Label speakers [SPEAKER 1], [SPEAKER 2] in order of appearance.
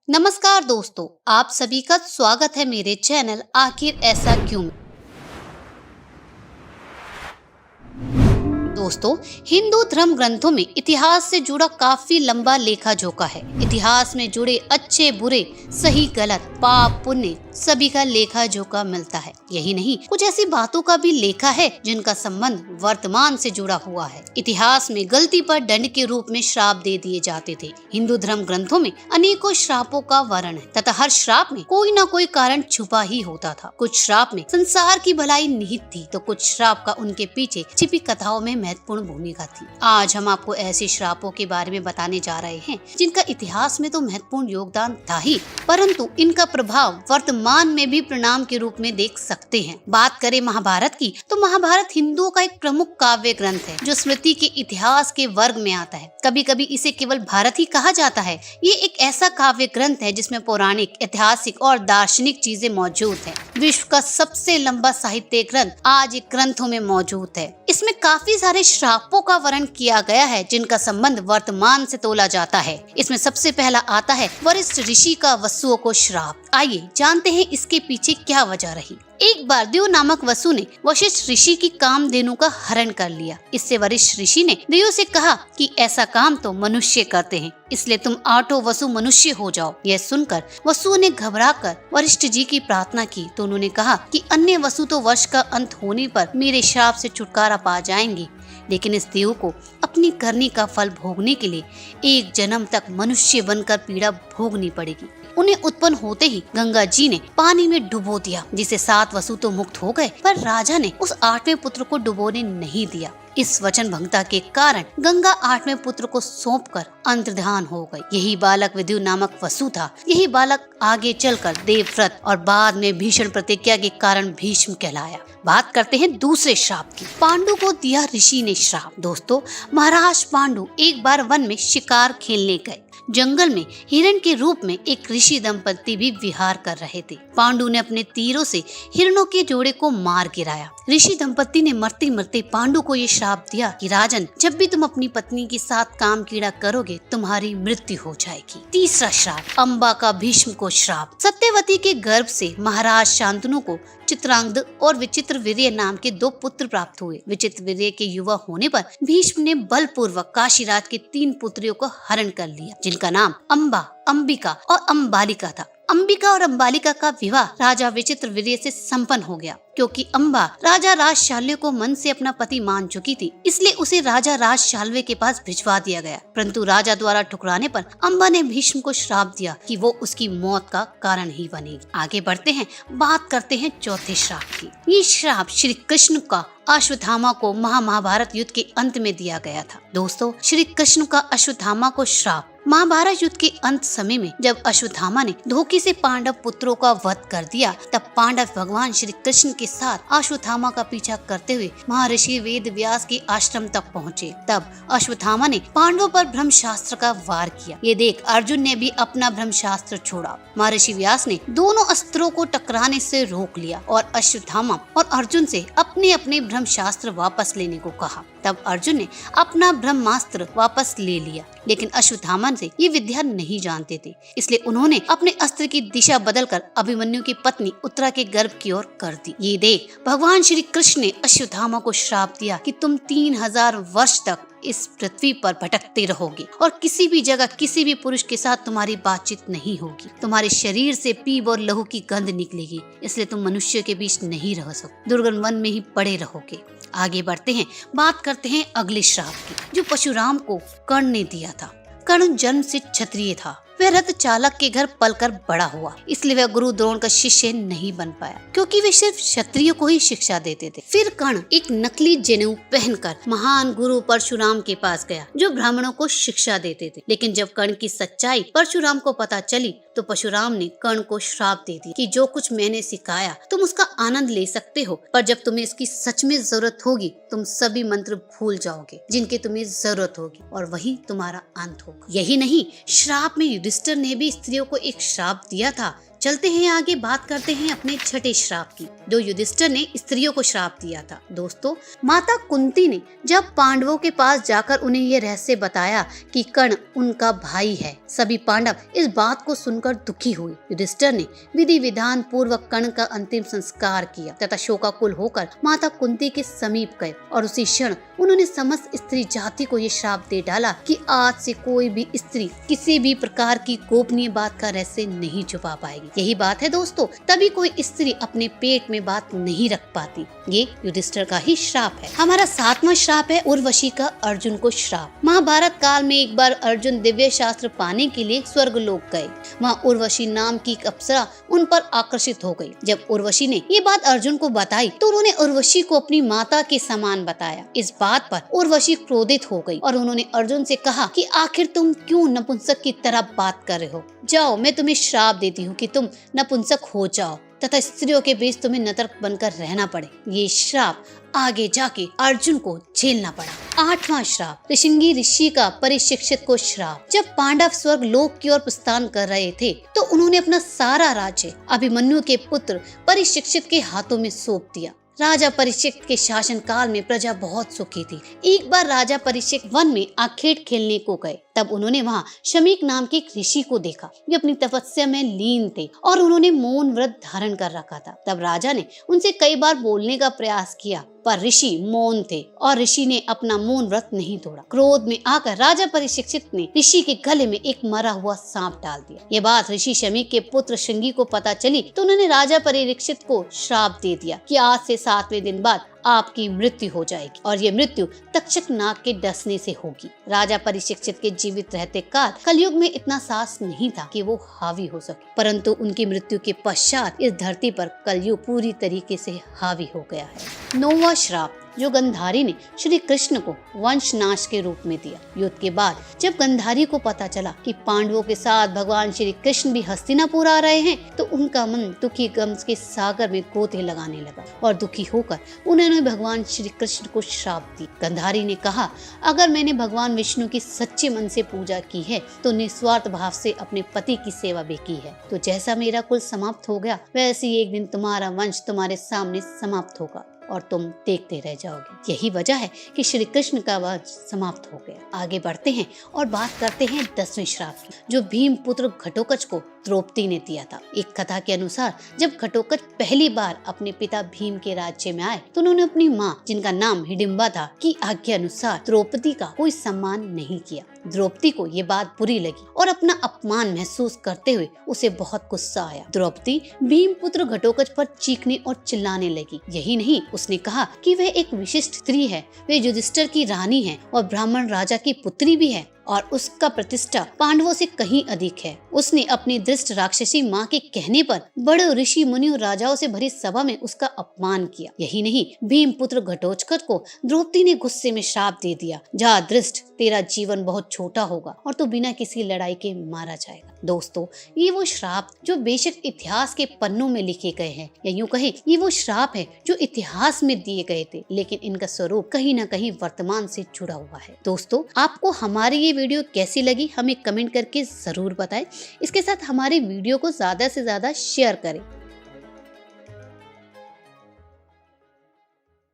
[SPEAKER 1] नमस्कार दोस्तों, आप सभी का स्वागत है मेरे चैनल आखिर ऐसा क्यों में। दोस्तों, हिंदू धर्म ग्रंथों में इतिहास से जुड़ा काफी लंबा लेखा जोखा है। इतिहास में जुड़े अच्छे बुरे, सही गलत, पाप पुण्य सभी का लेखा जोखा मिलता है। यही नहीं, कुछ ऐसी बातों का भी लेखा है जिनका संबंध वर्तमान से जुड़ा हुआ है। इतिहास में गलती पर दंड के रूप में श्राप दे दिए जाते थे। हिंदू धर्म ग्रंथों में अनेकों श्रापों का वर्णन है तथा हर श्राप में कोई न कोई कारण छुपा ही होता था। कुछ श्राप में संसार की भलाई निहित थी तो कुछ श्राप का उनके पीछे छिपी कथाओं में महत्वपूर्ण भूमिका थी। आज हम आपको ऐसे श्रापों के बारे में बताने जा रहे हैं जिनका इतिहास में तो महत्वपूर्ण योगदान था ही, परंतु इनका प्रभाव वर्तमान में भी परिणाम के रूप में देख सकते हैं। बात करें महाभारत की, तो महाभारत हिंदुओं का एक प्रमुख काव्य ग्रंथ है जो स्मृति के इतिहास के वर्ग में आता है। कभी कभी इसे केवल भारत ही कहा जाता है। ये एक ऐसा काव्य ग्रंथ है जिसमें पौराणिक, ऐतिहासिक और दार्शनिक चीजें मौजूद हैं। विश्व का सबसे लंबा साहित्य ग्रंथ आज एक ग्रंथों में मौजूद है। इसमें काफी सारे श्रापों का वर्णन किया गया है जिनका संबंध वर्तमान से तोला जाता है। इसमें सबसे पहला आता है वशिष्ठ ऋषि का वसुओं को श्राप। आइए जानते हैं इसके पीछे क्या वजह रही। एक बार देव नामक वसु ने वशिष्ठ ऋषि की कामधेनु का हरण कर लिया। इससे वशिष्ठ ऋषि ने देव से कहा कि ऐसा काम तो मनुष्य करते हैं, इसलिए तुम आठों वसु मनुष्य हो जाओ। यह सुनकर वसुओं ने घबराकर वशिष्ठ जी की प्रार्थना की तो उन्होंने कहा कि अन्य वसु तो वर्ष का अंत होने पर मेरे श्राप से छुटकारा पा जाएंगे, लेकिन इस देव को अपनी करनी का फल भोगने के लिए एक जन्म तक मनुष्य बनकर पीड़ा भोगनी पड़ेगी। उन्हें उत्पन्न होते ही गंगा जी ने पानी में डुबो दिया, जिससे 7 वसु तो मुक्त हो गए, पर राजा ने उस 8वें पुत्र को डुबोने नहीं दिया। इस वचन भंगता के कारण गंगा 8वें पुत्र को सौंपकर अंतर्धान हो गई। यही बालक विदुर नामक वसु था। यही बालक आगे चलकर देवव्रत और बाद में भीषण प्रतिज्ञा के कारण भीष्म कहलाया। बात करते हैं दूसरे श्राप की। पांडु को दिया ऋषि ने श्राप। दोस्तों, महाराज पांडु एक बार वन में शिकार खेलने गए। जंगल में हिरण के रूप में एक ऋषि दंपति भी विहार कर रहे थे। पांडु ने अपने तीरों से हिरणों के जोड़े को मार गिराया। ऋषि दंपति ने मरते मरते पांडु को ये श्राप दिया कि राजन, जब भी तुम अपनी पत्नी के साथ काम कीड़ा करोगे तुम्हारी मृत्यु हो जाएगी। तीसरा श्राप, अंबा का भीष्म को श्राप। सत्यवती के गर्भ से महाराज शांतनु को चित्रांगद और विचित्रवीर्य नाम के 2 पुत्र प्राप्त हुए। विचित्रवीर्य के युवा होने पर भीष्म ने बलपूर्वक काशीराज के 3 पुत्रियों को हरण कर लिया, जिनका नाम अंबा, अंबिका और अंबालिका था। अंबिका और अंबालिका का विवाह राजा विचित्रवीर्य से संपन्न हो गया। क्योंकि अंबा राजा राजशाल्य को मन से अपना पति मान चुकी थी, इसलिए उसे राजा राजशाल्य के पास भिजवा दिया गया। परंतु राजा द्वारा ठुकराने पर अंबा ने भीष्म को श्राप दिया कि वो उसकी मौत का कारण ही बनेगी। आगे बढ़ते हैं, बात करते हैं चौथे श्राप की। ये श्राप श्री कृष्ण का अश्वत्थामा को महाभारत युद्ध के अंत में दिया गया था। दोस्तों, श्री कृष्ण का अश्वत्थामा को श्राप। महाभारत युद्ध के अंत समय में जब अश्वत्थामा ने धोखे से पांडव पुत्रों का वध कर दिया, तब पांडव भगवान श्री कृष्ण के साथ अश्वत्थामा का पीछा करते हुए महर्षि वेद व्यास के आश्रम तक पहुँचे। तब अश्वत्थामा ने पांडवों पर ब्रह्मशास्त्र का वार किया। ये देख अर्जुन ने भी अपना ब्रह्मशास्त्र छोड़ा। महर्षि व्यास ने दोनों अस्त्रों को टकराने से रोक लिया और अश्वत्थामा और अर्जुन से अपने अपने ब्रह्मशास्त्र वापस लेने को कहा। तब अर्जुन ने अपना ब्रह्मास्त्र वापस ले लिया, लेकिन अश्वत्थामा से ये विद्या नहीं जानते थे, इसलिए उन्होंने अपने अस्त्र की दिशा बदलकर अभिमन्यु की पत्नी उत्तरा के गर्भ की ओर कर दी। ये देख भगवान श्री कृष्ण ने अश्वत्थामा को श्राप दिया कि तुम 3000 वर्ष तक इस पृथ्वी पर भटकते रहोगे और किसी भी जगह किसी भी पुरुष के साथ तुम्हारी बातचीत नहीं होगी। तुम्हारे शरीर से पीप और लहू की गंध निकलेगी, इसलिए तुम मनुष्य के बीच नहीं रह सकते, दुर्गम वन में ही पड़े रहोगे। आगे बढ़ते हैं, बात करते हैं अगले श्राप की, जो परशुराम को कर्ण ने दिया था। कर्ण जन्म से क्षत्रिय था। वह रथ चालक के घर पलकर बड़ा हुआ, इसलिए वह गुरु द्रोण का शिष्य नहीं बन पाया, क्योंकि वे सिर्फ क्षत्रियों को ही शिक्षा देते थे। फिर कर्ण एक नकली जनेऊ पहनकर महान गुरु परशुराम के पास गया, जो ब्राह्मणों को शिक्षा देते थे। लेकिन जब कर्ण की सच्चाई परशुराम को पता चली तो परशुराम ने कर्ण को श्राप दे दिया कि जो कुछ मैंने सिखाया तुम उसका आनंद ले सकते हो, पर जब तुम्हें इसकी सच में जरूरत होगी तुम सभी मंत्र भूल जाओगे जिनकी तुम्हें जरूरत होगी, और वही तुम्हारा अंत होगा। यही नहीं, श्राप में युधिष्ठिर ने भी स्त्रियों को एक श्राप दिया था। चलते हैं आगे, बात करते हैं अपने छठे श्राप की। जो युधिष्ठिर ने स्त्रियों को श्राप दिया था। दोस्तों, माता कुंती ने जब पांडवों के पास जाकर उन्हें यह रहस्य बताया कि कर्ण उनका भाई है, सभी पांडव इस बात को सुनकर दुखी हुए। युधिष्ठिर ने विधि विधान पूर्वक कर्ण का अंतिम संस्कार किया तथा शोकाकुल होकर माता कुंती के समीप गए और उसी क्षण उन्होंने समस्त स्त्री जाति को ये श्राप दे डाला कि आज से कोई भी स्त्री किसी भी प्रकार की गोपनीय बात का रहस्य नहीं छुपा पाएगी। यही बात है दोस्तों, तभी कोई स्त्री अपने पेट में बात नहीं रख पाती। ये युधिष्ठिर का ही श्राप है। हमारा 7वां श्राप है उर्वशी का अर्जुन को श्राप। महाभारत काल में एक बार अर्जुन दिव्य शास्त्र पाने के लिए स्वर्ग लोक गए। वहाँ उर्वशी नाम की एक अप्सरा उन पर आकर्षित हो गई। जब उर्वशी ने ये बात अर्जुन को बताई तो उन्होंने उर्वशी को अपनी माता के समान बताया। इस बात पर उर्वशी क्रोधित हो गई और उन्होंने अर्जुन से कहा कि आखिर तुम क्यों नपुंसक की तरह बात कर रहे हो। जाओ, मैं तुम्हें श्राप देती हूँ कि तुम नपुंसक हो जाओ तथा स्त्रियों के बीच तुम्हें नर्तक बनकर रहना पड़े। ये श्राप आगे जाके अर्जुन को झेलना पड़ा। 8वां श्राप ऋषिंगी ऋषि का परिशिक्षित को श्राप। जब पांडव स्वर्ग लोक की ओर प्रस्थान कर रहे थे तो उन्होंने अपना सारा राज्य अभिमन्यु के पुत्र परिशिक्षित के हाथों में सौंप दिया। राजा परीक्षित के शासन काल में प्रजा बहुत सुखी थी। एक बार राजा परीक्षित वन में आखेट खेलने को गए। तब उन्होंने वहाँ शमीक नाम के एक ऋषि को देखा। वे अपनी तपस्या में लीन थे और उन्होंने मौन व्रत धारण कर रखा था। तब राजा ने उनसे कई बार बोलने का प्रयास किया पर ऋषि मौन थे और ऋषि ने अपना मौन व्रत नहीं तोड़ा। क्रोध में आकर राजा परीक्षित ने ऋषि के गले में एक मरा हुआ सांप डाल दिया। ये बात ऋषि शमीक के पुत्र श्रृंगी को पता चली तो उन्होंने राजा परीक्षित को श्राप दे दिया कि आज से 7वें दिन बाद आपकी मृत्यु हो जाएगी और ये मृत्यु तक्षक नाग के डसने से होगी। राजा परीक्षित के जीवित रहते काल कलयुग में इतना साहस नहीं था कि वो हावी हो सके, परंतु उनकी मृत्यु के पश्चात इस धरती पर कलयुग पूरी तरीके से हावी हो गया है। 9वां श्राप जो गंधारी ने श्री कृष्ण को वंश नाश के रूप में दिया। युद्ध के बाद जब गंधारी को पता चला कि पांडवों के साथ भगवान श्री कृष्ण भी हस्तिनापुर आ रहे हैं तो उनका मन दुखी गम के सागर में गोते लगाने लगा और दुखी होकर उन्होंने भगवान श्री कृष्ण को श्राप दी। गंधारी ने कहा, अगर मैंने भगवान विष्णु की सच्चे मन से पूजा की है तो निस्वार्थ भाव से अपने पति की सेवा भी की है, तो जैसा मेरा कुल समाप्त हो गया वैसे ही एक दिन तुम्हारा वंश तुम्हारे सामने समाप्त होगा और तुम देखते रह जाओगे। यही वजह है कि श्री कृष्ण का वंश समाप्त हो गया। आगे बढ़ते हैं और बात करते हैं 10वें श्राप की, जो भीम पुत्र घटोत्कच को द्रौपदी ने दिया था। एक कथा के अनुसार जब घटोत्कच पहली बार अपने पिता भीम के राज्य में आए तो उन्होंने अपनी माँ, जिनका नाम हिडिंबा था, की आज्ञा अनुसार द्रौपदी का कोई सम्मान नहीं किया। द्रौपदी को ये बात बुरी लगी और अपना अपमान महसूस करते हुए उसे बहुत गुस्सा आया। द्रौपदी भीम पुत्र घटोत्कच पर चीखने और चिल्लाने लगी। यही नहीं, उसने कहा कि वह एक विशिष्ट स्त्री है, वे युधिष्ठिर की रानी है और ब्राह्मण राजा की पुत्री भी है और उसका प्रतिष्ठा पांडवों से कहीं अधिक है। उसने अपनी दृष्ट राक्षसी माँ के कहने पर बड़े ऋषि मुनियों राजाओं से भरी सभा में उसका अपमान किया। यही नहीं, भीम पुत्र घटोत्कच को द्रौपदी ने गुस्से में श्राप दे दिया, जा दृष्ट, तेरा जीवन बहुत छोटा होगा और तू बिना किसी लड़ाई के मारा जाएगा। दोस्तों, ये वो श्राप जो बेशक इतिहास के पन्नों में लिखे गए हैं, या यूं कहे ये वो श्राप है जो इतिहास में दिए गए थे, लेकिन इनका स्वरूप कहीं न कहीं वर्तमान से जुड़ा हुआ है। दोस्तों, आपको हमारी ये वीडियो कैसी लगी हमें कमेंट करके जरूर बताएं। इसके साथ हमारी वीडियो को ज्यादा से ज्यादा शेयर करें।